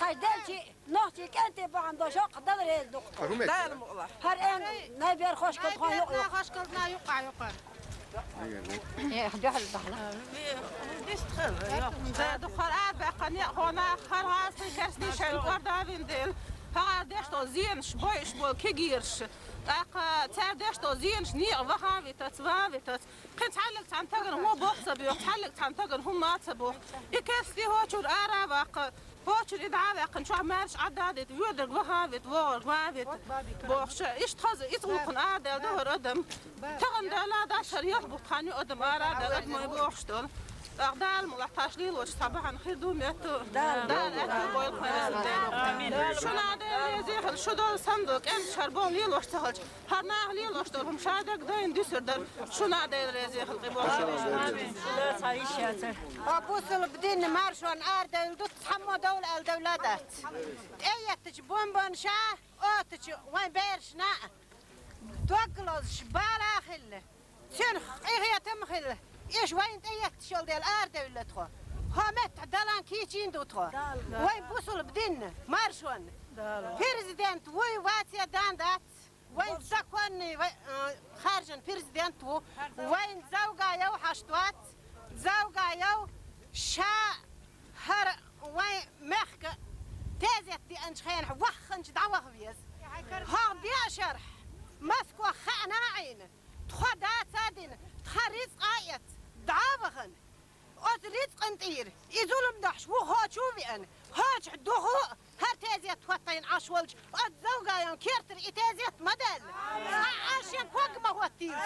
خجدلتي نختي كنتي بعند شق دبر الدكتور لا المغلق هر ان نبير خوش كنت خو يقع خوش كلنا يقع ايه جهل بحلا دخل بقني هنا خلاص كسني شل قردا بندل هادشتو زينش بويش بو كيغيرش تادشتو زينش ني وها فيتات قنت علق تنتقن مو بوقص بيو تعلق تنتقن هم ناتبو يكسي هوچور ارابق هوچور ادعابق شو مارش عدادت يودر وها فيت وور وافيت بوخش ايش تخز يتوقن عدل دور ادم تغن دلا دا شريح بطخاني ادم اراد ادم بوخشتول أغدال ملحتاش ليل وش طبعا خير دوم يتو دال أكل بويل خير شو نادر يزيخل شو دول صندوق أنت شربون ليل وش تخلج هرناه ليل وش دولهم شادك دين ديسر در شو نادر يزيخل قبول لا صحيح يا أبوسل بدين مارشون أردل دوت حمو دول الدولات أيتش بومبون شاه أوتش وين بيرش نا دوغلوز شبالا خله شنخ إيه يتم خله إيش وين تيجي شغل ديال أردل تخو خامت دلان كيجين دوتخو وين بوصل بدين مارشون بريزيدنت وي واتيا داندات وين زكواني خارجن بريزيدنت وين زوجة يو حشتوات زوجة يو شا هر وين مخك تازت دي أنشخين وخنش دعوة خبيز ها بيا شرح مسكوا خانا عين تخدات سادين تخريز قايت دعوة رزق انتير يزولم دحش وهاجو بيان هاج دوغو هر تازيت وطين عشولج الزوجة يوم كيرتر إتازيت مدل عشان فوق ما هو التير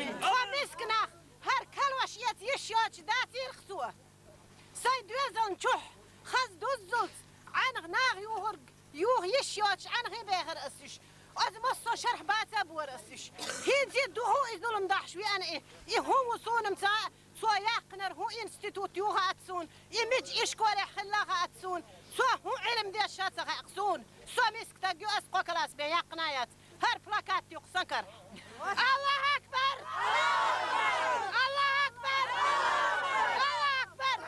ومسكنا هر كلوشيات يشياج داتير خسوه سيد وزن جوح خز دوزلت عن ناغ يوه يشياج عن غيباغر أسش از مصو شرح باتا بور أسش هينزي دوغو يزولم دحش ويان إيه هو صونم تا سو يقنر هو انستيتوت يوها أتسون يمج إشكولي خلاها أتسون سو هو علم دي الشاتغ أقسون سو مسك تاقيو أسقو كلاس بي يقنايات هر بلاكات يقسنكر الله أكبر الله أكبر الله أكبر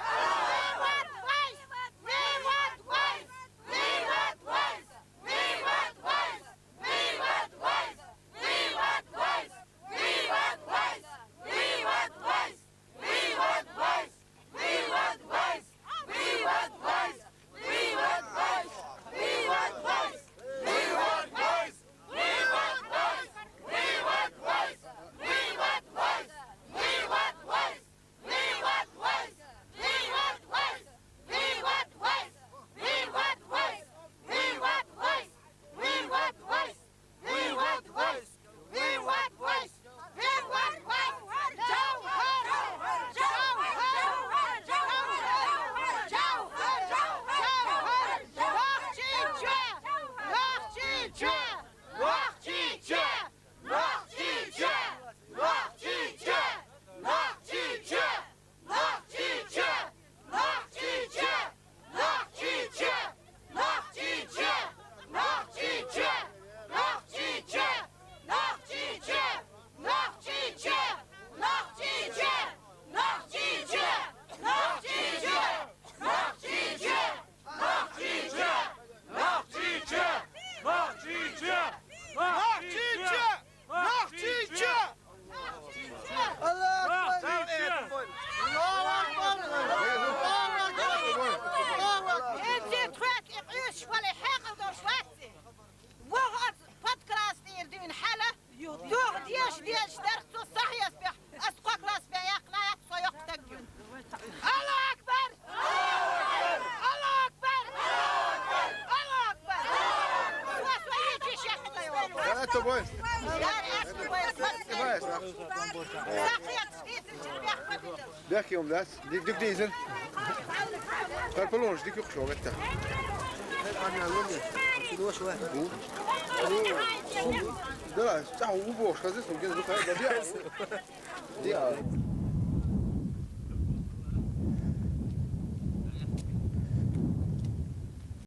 ويوات ويس ويوات ويس ويوات ويس ويوات ويس ويوات ويس ويوات ويس ويوات ويس ويوات ويس We want voice! We want voice! We want voice! We want voice! We want voice! We want voice! We want voice! We want voice! We want voice! We want voice! We want voice! We want voice! We want voice! We want voice! We want voice! We want voice! We want voice! We want voice! We want voice! Bek om das. Dik diesel. Kar pelons dik ook zo met dat. ده لا تعو بوش خزيت ممكن ده